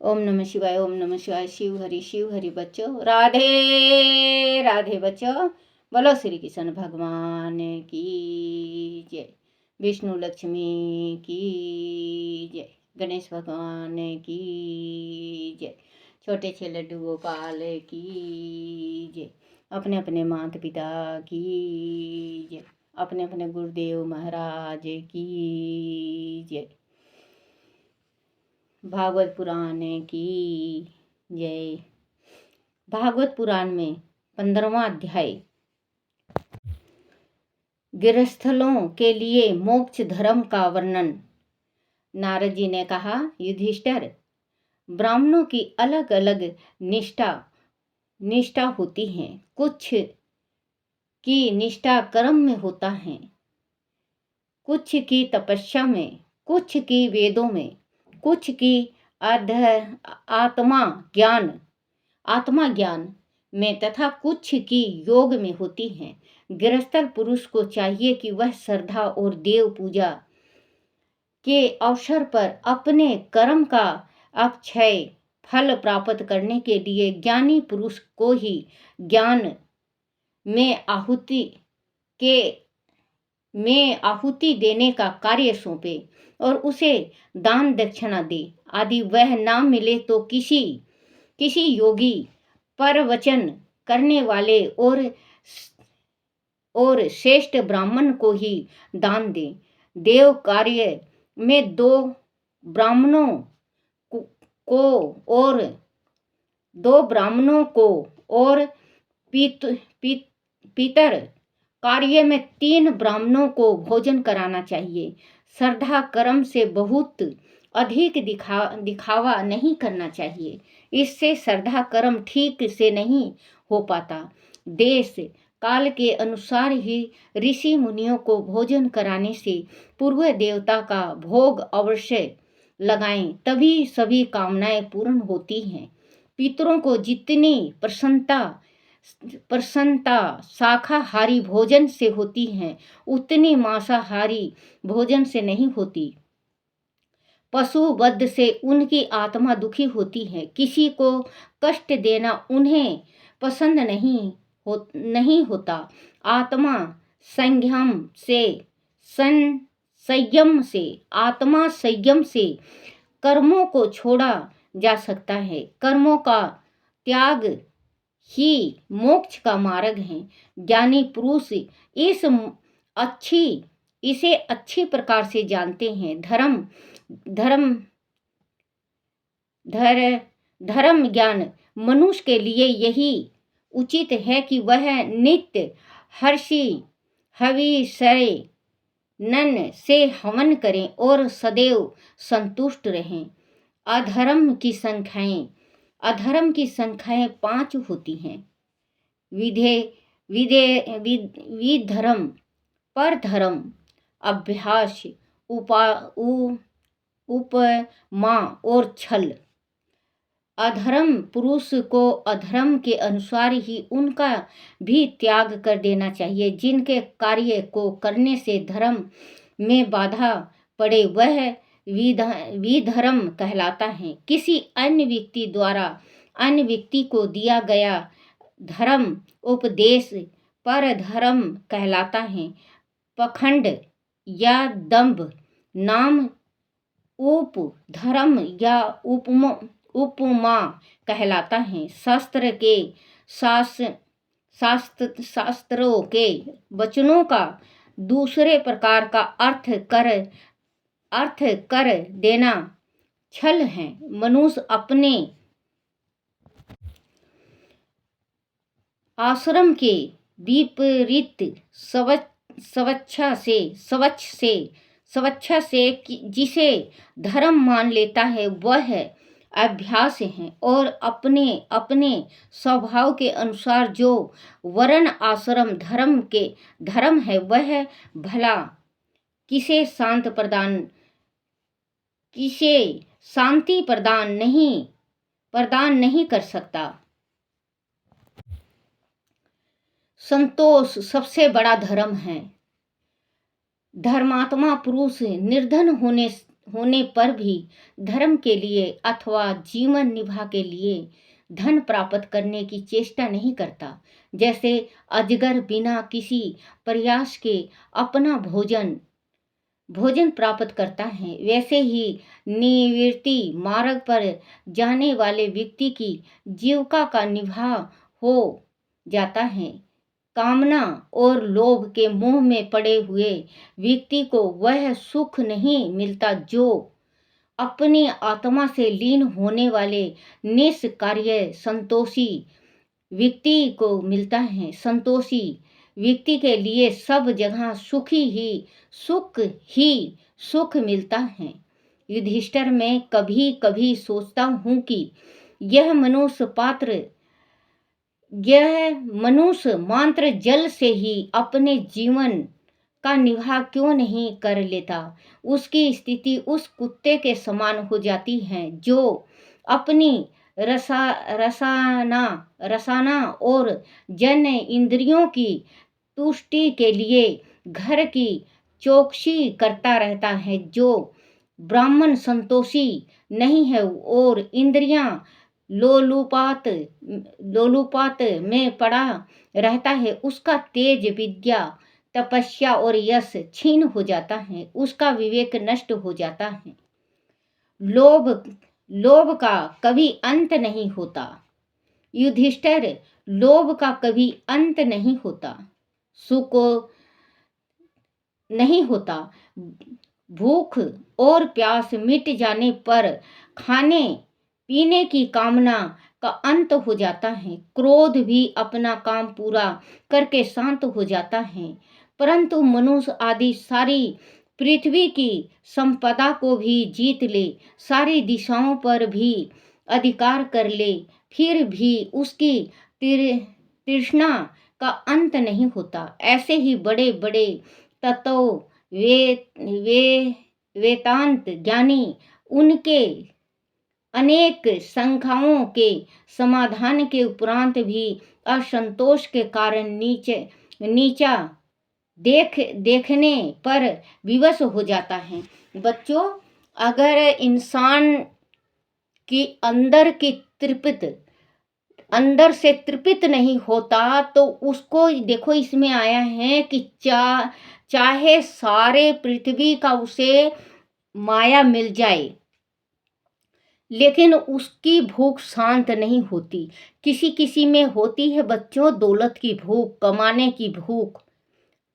ओम नमः शिवाय, ओम नमः शिवाय। शिव हरि बच्चों, राधे राधे बच्चों। बोलो श्री कृष्ण भगवान की जय, विष्णु लक्ष्मी की जय, गणेश भगवान की जय, छोटे छे लड्डू गोपाल की जय, अपने अपने माता पिता की जय, अपने अपने गुरुदेव महाराज की जय, भागवत पुराण की जय। भागवत पुराण में 15वां अध्याय, गृहस्थलों के लिए मोक्ष धर्म का वर्णन। नारद जी ने कहा, युधिष्ठिर, ब्राह्मणों की अलग अलग निष्ठा होती है। कुछ की निष्ठा कर्म में होता है, कुछ की तपस्या में, कुछ की वेदों में, कुछ की आत्मा ज्ञान में तथा कुछ की योग में होती हैं। गृहस्थ पुरुष को चाहिए कि वह श्रद्धा और देव पूजा के अवसर पर अपने कर्म का अक्षय फल प्राप्त करने के लिए ज्ञानी पुरुष को ही ज्ञान में आहुति देने का कार्य सौंपे और उसे दान दक्षिणा दे आदि। वह ना मिले तो किसी योगी पर वचन करने वाले और श्रेष्ठ ब्राह्मण को ही दान दे। देव कार्य में दो ब्राह्मणों को और पितर कार्य में 3 ब्राह्मणों को भोजन कराना चाहिए। श्रद्धा कर्म से बहुत अधिक दिखावा नहीं करना चाहिए, इससे श्रद्धा कर्म ठीक से नहीं हो पाता। देश काल के अनुसार ही ऋषि मुनियों को भोजन कराने से पूर्व देवता का भोग अवश्य लगाएं, तभी सभी कामनाएं पूर्ण होती हैं। पितरों को जितनी प्रसन्नता शाकाहारी भोजन से होती है, उतनी मांसाहारी भोजन से नहीं होती। पशु वध से उनकी आत्मा दुखी होती है। किसी को कष्ट देना उन्हें पसंद नहीं होता। आत्मा संयम से कर्मों को छोड़ा जा सकता है। कर्मों का त्याग ही मोक्ष का मार्ग है। ज्ञानी पुरुष इसे अच्छी प्रकार से जानते हैं। धर्म ज्ञान मनुष्य के लिए यही उचित है कि वह नित्य हविष्यन से हवन करें और सदैव संतुष्ट रहें। अधर्म की संख्याएं 5 होती हैं। विधर्म, परधर्म, अभ्यास, उपमा और छल। अधर्म पुरुष को अधर्म के अनुसार ही उनका भी त्याग कर देना चाहिए। जिनके कार्य को करने से धर्म में बाधा पड़े वह विधर्म कहलाता है। किसी अन्य व्यक्ति द्वारा अन्य व्यक्ति को दिया गया धर्म उपदेश परधर्म कहलाता है। पखंड या दंभ नाम उपधर्म या उपमा कहलाता है। शास्त्रों के वचनों का दूसरे प्रकार का अर्थ कर देना छल है। मनुष्य अपने आश्रम के विपरीत स्वच्छा से जिसे धर्म मान लेता है वह अभ्यास है, और अपने स्वभाव के अनुसार जो वर्ण आश्रम धर्म है वह भला किसे शांति प्रदान नहीं कर सकता। संतोष सबसे बड़ा धर्म है। धर्मात्मा पुरुष निर्धन होने पर भी धर्म के लिए अथवा जीवन निर्वाह के लिए धन प्राप्त करने की चेष्टा नहीं करता। जैसे अजगर बिना किसी प्रयास के अपना भोजन प्राप्त करता है, वैसे ही निवृत्ति मार्ग पर जाने वाले व्यक्ति की जीविका का निर्वाह हो जाता है। कामना और लोभ के मोह में पड़े हुए व्यक्ति को वह सुख नहीं मिलता जो अपनी आत्मा से लीन होने वाले निष्कार्य संतोषी व्यक्ति को मिलता है। संतोषी व्यक्ति के लिए सब जगह ही सुख मिलता है। युधिष्ठिर, मैं कभी कभी सोचता हूँ कि यह मनुष्य मात्र जल से ही अपने जीवन का निर्वाह क्यों नहीं कर लेता। उसकी स्थिति उस कुत्ते के समान हो जाती है जो अपनी रसाना और जन इंद्रियों की तुष्टि के लिए घर की चौकसी करता रहता है। जो ब्राह्मण संतोषी नहीं है और इंद्रियां लोलुपात में पड़ा रहता है, उसका तेज, विद्या, तपस्या और यश छीन हो जाता है, उसका विवेक नष्ट हो जाता है। लोभ का कभी अंत नहीं होता। युधिष्ठिर, लोभ का कभी अंत नहीं होता, सुख नहीं होता। भूख और प्यास मिट जाने पर खाने पीने की कामना का अंत हो जाता है। क्रोध भी अपना काम पूरा करके शांत हो जाता है। परंतु मनुष्य आदि सारी पृथ्वी की संपदा को भी जीत ले, सारी दिशाओं पर भी अधिकार कर ले, फिर भी उसकी तृष्णा का अंत नहीं होता। ऐसे ही बड़े बड़े तत्व वेदांत ज्ञानी उनके अनेक शंकाओं के समाधान के उपरांत भी असंतोष के कारण नीचा देखने पर विवश हो जाता है। बच्चों, अगर इंसान की अंदर से तृप्त नहीं होता तो उसको, देखो इसमें आया है कि चाहे सारे पृथ्वी का उसे माया मिल जाए, लेकिन उसकी भूख शांत नहीं होती। किसी में होती है बच्चों, दौलत की भूख, कमाने की भूख।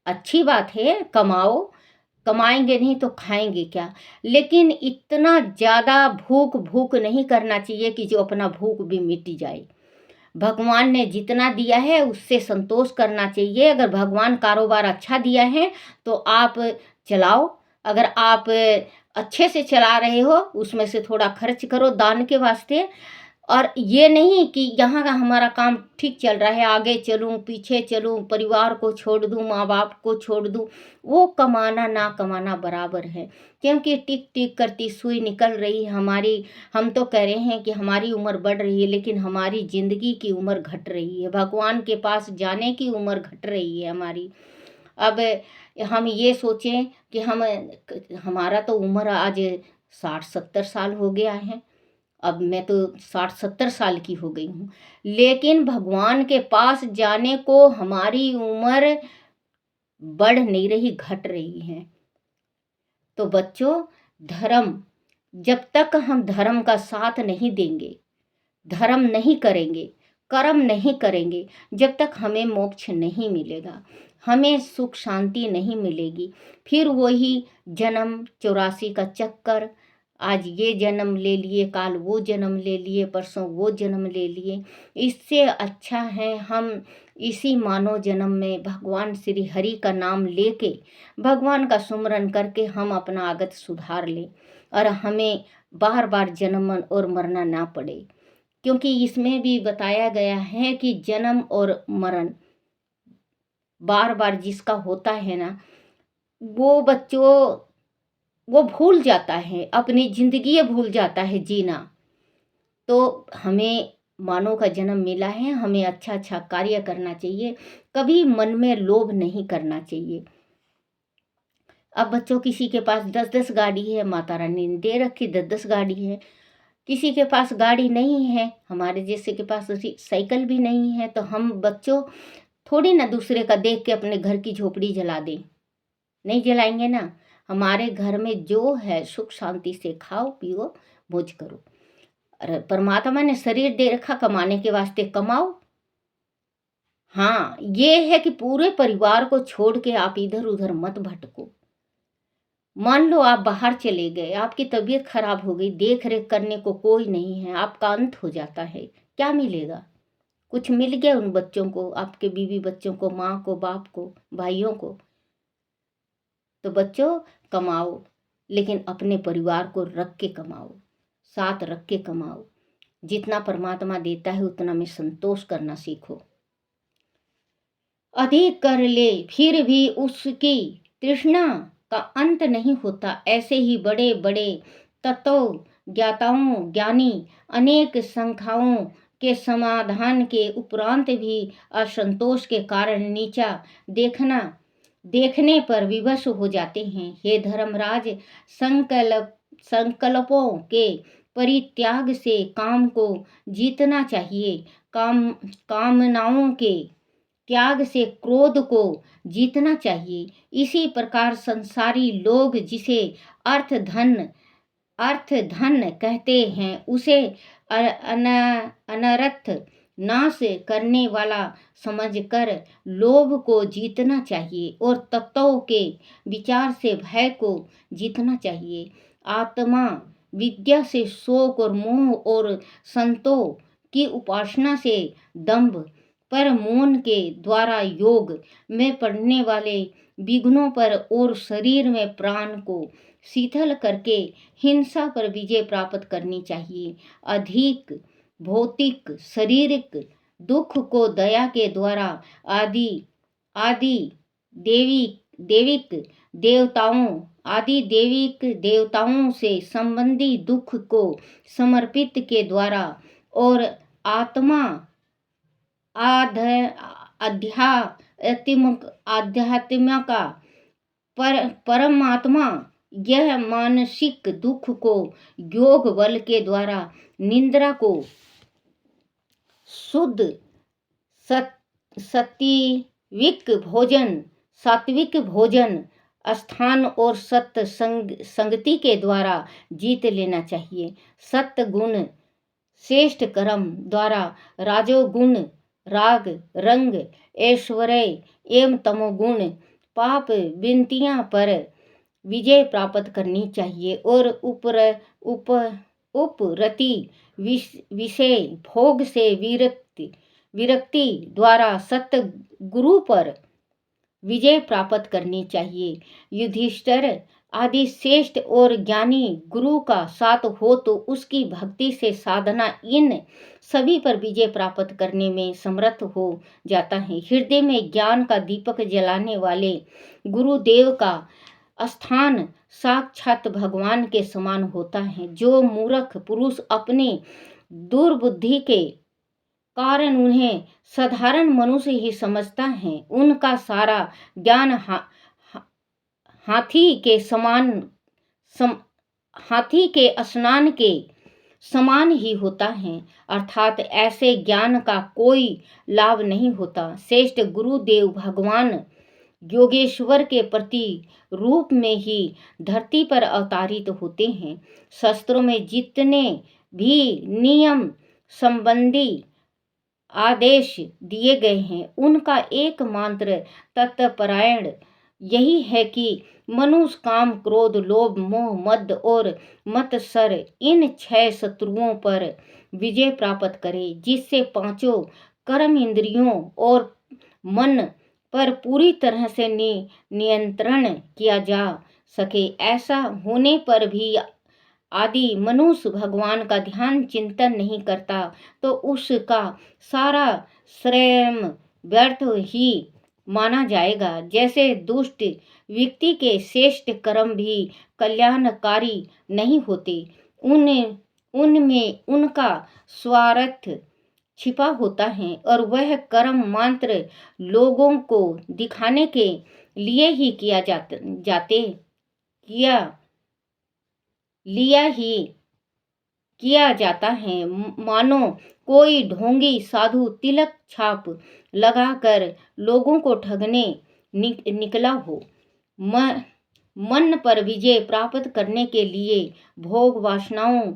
अच्छी बात है, कमाएंगे नहीं तो खाएंगे क्या, लेकिन इतना ज़्यादा भूख नहीं करना चाहिए कि जो अपना भूख भी मिट जाए। भगवान ने जितना दिया है उससे संतोष करना चाहिए। अगर भगवान कारोबार अच्छा दिया है तो आप चलाओ, अगर आप अच्छे से चला रहे हो उसमें से थोड़ा खर्च करो दान के वास्ते। और ये नहीं कि यहाँ का हमारा काम ठीक चल रहा है, आगे चलूँ पीछे चलूँ, परिवार को छोड़ दूँ, माँ बाप को छोड़ दूँ। वो कमाना ना कमाना बराबर है, क्योंकि टिक टिक करती सुई निकल रही है हमारी। हम तो कह रहे हैं कि हमारी उम्र बढ़ रही है, लेकिन हमारी ज़िंदगी की उम्र घट रही है, भगवान के पास जाने की उम्र घट रही है हमारी। अब हम ये सोचें कि हमारा तो उम्र आज 60-70 साल हो गया है, अब मैं तो 60-70 साल की हो गई हूँ, लेकिन भगवान के पास जाने को हमारी उम्र बढ़ नहीं रही, घट रही है। तो बच्चों, जब तक हम धर्म का साथ नहीं देंगे, धर्म नहीं करेंगे, कर्म नहीं करेंगे, जब तक हमें मोक्ष नहीं मिलेगा, हमें सुख शांति नहीं मिलेगी। फिर वही जन्म 84 का चक्कर, आज ये जन्म ले लिए, काल वो जन्म ले लिए, परसों वो जन्म ले लिए। इससे अच्छा है हम इसी मानव जन्म में भगवान श्री हरि का नाम लेके, भगवान का सुमरन करके हम अपना आगत सुधार लें और हमें बार बार जन्म और मरना ना पड़े। क्योंकि इसमें भी बताया गया है कि जन्म और मरण बार बार जिसका होता है ना, वो बच्चों वो भूल जाता है, अपनी ज़िंदगी भूल जाता है जीना। तो हमें मानव का जन्म मिला है, हमें अच्छा अच्छा कार्य करना चाहिए, कभी मन में लोभ नहीं करना चाहिए। अब बच्चों किसी के पास 10-10 गाड़ी है, माता रानी ने दे रखी 10-10 गाड़ी है। किसी के पास गाड़ी नहीं है, हमारे जैसे के पास साइकिल भी नहीं है, तो हम बच्चों थोड़ी ना दूसरे का देख के अपने घर की झोपड़ी जला दें, नहीं जलाएंगे ना। हमारे घर में जो है सुख शांति से खाओ पियो मौज करो। अरे परमात्मा ने शरीर दे रखा कमाने के वास्ते, कमाओ। हाँ, ये है कि पूरे परिवार को छोड़ के आप इधर उधर मत भटको। मान लो आप बाहर चले गए, आपकी तबीयत खराब हो गई, देख रेख करने को कोई नहीं है, आपका अंत हो जाता है, क्या मिलेगा? कुछ मिल गया उन बच्चों को, आपके बीवी बच्चों को, माँ को, बाप को, भाइयों को? तो बच्चों कमाओ, लेकिन अपने परिवार को रख के कमाओ, साथ रख के कमाओ। जितना परमात्मा देता है उतना में संतोष करना सीखो। अधिक कर ले फिर भी उसकी तृष्णा का अंत नहीं होता। ऐसे ही बड़े बड़े तत्व ज्ञाताओं ज्ञानी अनेक संख्याओं के समाधान के उपरांत भी असंतोष के कारण नीचा देखने पर विवश हो जाते हैं। हे धर्मराज, संकल्पों के परित्याग से काम को जीतना चाहिए। कामनाओं के त्याग से क्रोध को जीतना चाहिए। इसी प्रकार संसारी लोग जिसे अर्थ धन कहते हैं, उसे अनर्थ नाश करने वाला समझकर लोभ को जीतना चाहिए और तत्वों के विचार से भय को जीतना चाहिए। आत्मा विद्या से शोक और मोह और संतों की उपासना से दंभ पर मौन के द्वारा योग में पड़ने वाले विघ्नों पर और शरीर में प्राण को शीतल करके हिंसा पर विजय प्राप्त करनी चाहिए। अधिक भौतिक शारीरिक दुख को दया के द्वारा आदि देविक देवताओं से संबंधी दुख को समर्पित के द्वारा और आध्यात्म का परमात्मा यह मानसिक दुख को योग बल के द्वारा निद्रा को शुद्ध सात्विक भोजन स्थान और सत्य संगति के द्वारा जीत लेना चाहिए। सत्य गुण श्रेष्ठ कर्म द्वारा राजोगुण राग रंग ऐश्वर्य एवं तमोगुण पाप विंतियां पर विजय प्राप्त करनी चाहिए और उपरति विषय भोग से विरक्ति द्वारा सत्य गुरु पर विजय प्राप्त करनी चाहिए। युधिष्ठिर आदि श्रेष्ठ और ज्ञानी गुरु का साथ हो तो उसकी भक्ति से साधना इन सभी पर विजय प्राप्त करने में समर्थ हो जाता है। हृदय में ज्ञान का दीपक जलाने वाले गुरुदेव का स्थान साक्षात भगवान के समान होता है। जो मूर्ख पुरुष अपने दुर्बुद्धि के कारण उन्हें साधारण मनुष्य ही समझता है, उनका सारा ज्ञान हाथी के स्नान के समान ही होता है, अर्थात ऐसे ज्ञान का कोई लाभ नहीं होता। श्रेष्ठ गुरुदेव भगवान योगेश्वर के प्रति रूप में ही धरती पर अवतारित होते हैं। शास्त्रों में जितने भी नियम संबंधी आदेश दिए गए हैं, उनका एकमात्र तत्परायण यही है कि मनुष्य काम क्रोध लोभ मोह मद और मत्सर इन 6 शत्रुओं पर विजय प्राप्त करे, जिससे पांचों कर्म इंद्रियों और मन पर पूरी तरह से नियंत्रण किया जा सके। ऐसा होने पर भी आदि मनुष्य भगवान का ध्यान चिंतन नहीं करता तो उसका सारा श्रम व्यर्थ ही माना जाएगा। जैसे दुष्ट व्यक्ति के श्रेष्ठ कर्म भी कल्याणकारी नहीं होते, उनमें उनका स्वार्थ छिपा होता है और वह कर्म मात्र लोगों को दिखाने के लिए ही किया जाते किया लिया ही किया जाता है, मानो कोई ढोंगी साधु तिलक छाप लगाकर लोगों को ठगने निकला हो। मन पर विजय प्राप्त करने के लिए भोग वासनाओं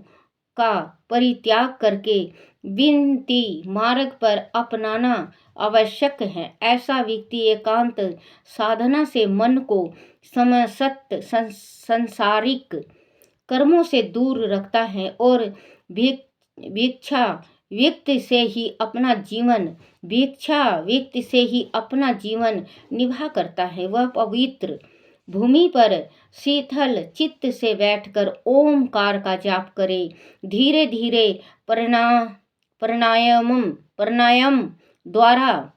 का परित्याग करके विनती मार्ग पर अपनाना आवश्यक है। ऐसा व्यक्ति एकांत साधना से मन को समस्त संसारिक कर्मों से दूर रखता है और भिक्षा व्यक्ति से ही अपना जीवन निर्वाह करता है। वह पवित्र भूमि पर शीतल चित्त से बैठकर ओमकार का जाप करे। धीरे धीरे प्राणायाम द्वारा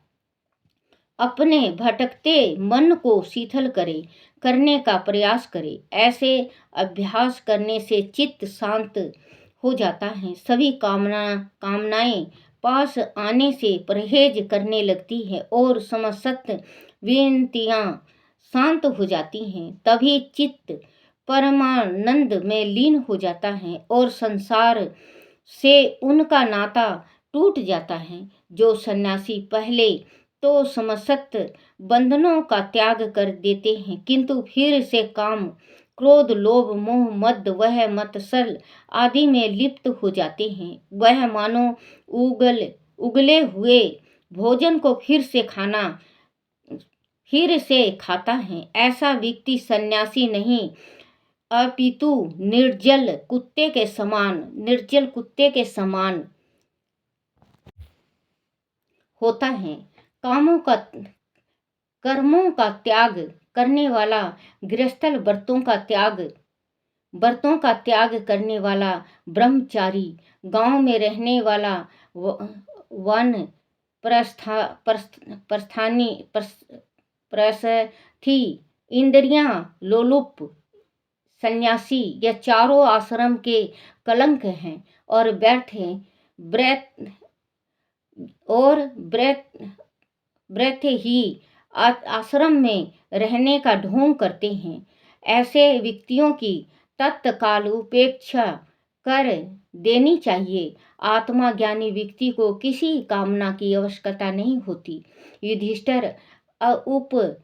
अपने भटकते मन को शीतल करने का प्रयास करे। ऐसे अभ्यास करने से चित्त शांत हो जाता है। सभी कामनाएं पास आने से परहेज करने लगती है और समस्त विनतियां शांत हो जाती हैं। तभी चित्त परमानंद में लीन हो जाता है और संसार से उनका नाता टूट जाता है। जो सन्यासी पहले तो समस्त बंधनों का त्याग कर देते हैं, किंतु फिर से काम, क्रोध, लोभ, मोह, मद वह मत्सर आदि में लिप्त हो जाते हैं। वह मानो उगले हुए भोजन को फिर से खाता है। ऐसा व्यक्ति सन्यासी नहीं अपितु निर्जल कुत्ते के समान होता है। कर्मों का त्याग करने वाला गृहस्थ, व्रतों का त्याग करने वाला ब्रह्मचारी, गांव में रहने वाला वन प्रस्थी, इंद्रियां लोलुप सन्यासी, यह चारों आश्रम के कलंक हैं और व्रत ही आश्रम में रहने का ढोंग करते हैं। ऐसे व्यक्तियों की तत्काल उपेक्षा कर देनी चाहिए। आत्मा ज्ञानी व्यक्ति को किसी कामना की आवश्यकता नहीं होती। युधिष्ठिर उपनिषदों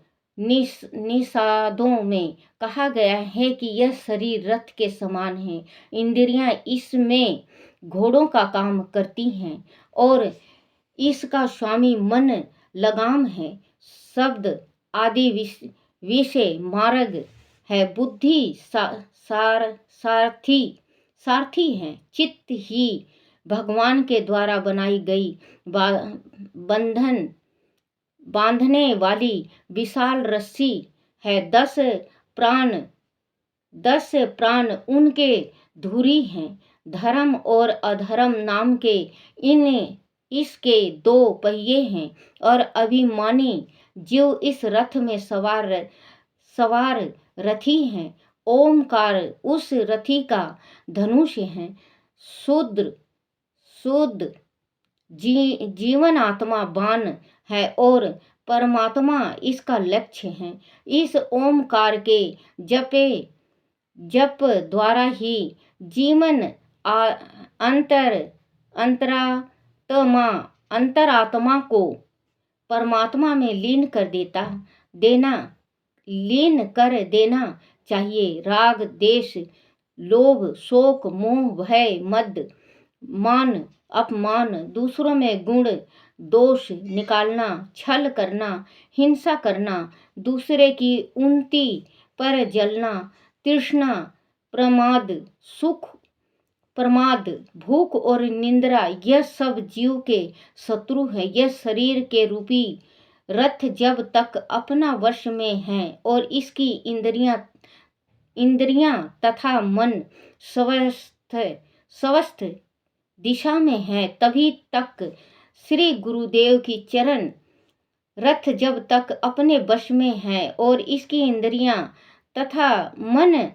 में कहा गया है कि यह शरीर रथ के समान है, इंद्रियां इसमें घोड़ों का काम करती हैं और इसका स्वामी मन लगाम है। शब्द आदि विषय मार्ग है, बुद्धि सारथी है। चित्त ही भगवान के द्वारा बनाई गई बांधने वाली विशाल रस्सी है। 10 प्राण उनके धुरी हैं। धर्म और अधर्म नाम के इसके 2 पहिए हैं और अभिमानी जीव इस रथ में सवार रथी हैं। ओमकार उस रथी का धनुष है। शुद्ध जीवन आत्मा बाण है और परमात्मा इसका लक्ष्य है। इस ओमकार के जप द्वारा ही जीवन अंतरात्मा को परमात्मा में लीन कर देना चाहिए। राग, देश, लोभ, शोक, मोह, भय, मद, मान, अपमान, दूसरों में गुण दोष निकालना, छल करना, हिंसा करना, दूसरे की उन्नति पर जलना, तृष्णा, प्रमाद, भूख और निंद्रा, यह सब जीव के शत्रु है। यह शरीर के रूपी रथ जब तक अपना वश में है और इसकी इंद्रियां तथा मन स्वस्थ दिशा में है, तभी तक श्री गुरुदेव की चरण रथ जब तक अपने वश में है और इसकी इंद्रियां तथा मन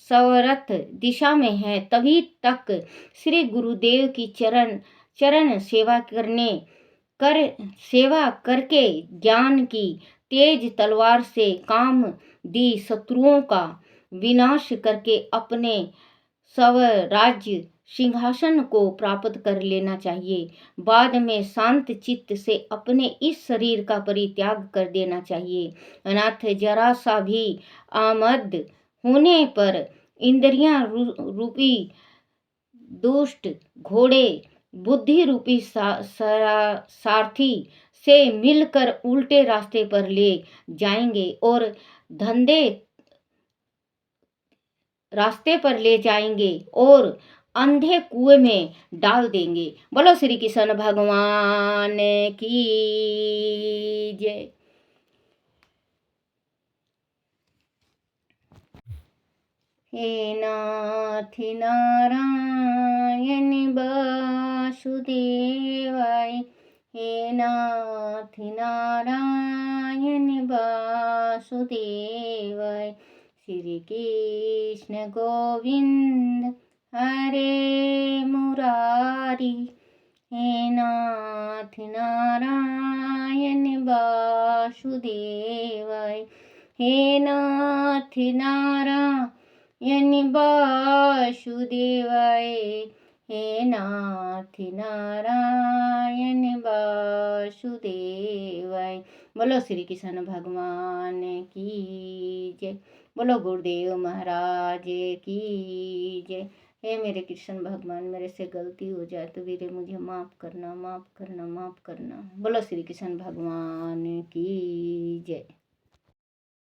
सवरथ दिशा में है, तभी तक श्री गुरुदेव की चरण सेवा करके ज्ञान की तेज तलवार से काम दी शत्रुओं का विनाश करके अपने स्वराज्य सिंहासन को प्राप्त कर लेना चाहिए। बाद में शांत चित्त से अपने इस शरीर का परित्याग कर देना चाहिए। अनाथ जरा सा भी आमद होने पर इंद्रियां रूपी दुष्ट घोड़े बुद्धि रूपी सारथी से मिलकर उल्टे रास्ते पर ले जाएंगे और धंधे रास्ते पर ले जाएंगे और अंधे कुएं में डाल देंगे। बोलो श्री कृष्ण भगवान की जय। हे नाथ नारायण वासुदेवाय, हे नाथ नारायण वासुदेवाय। श्री कृष्ण गोविंद हरे मुरारी, हे नाथ नारायण वासुदेवाय, हे नाथ नारायण वासुदेवाय, हे नाथ नारायण वासुदेवाय। बोलो श्री कृष्ण भगवान की जय। बोलो गुरुदेव महाराज की जय। हे मेरे कृष्ण भगवान, मेरे से गलती हो जाए तो वीरे मुझे माफ़ करना, माफ़ करना, माफ़ करना। बोलो श्री कृष्ण भगवान की जय।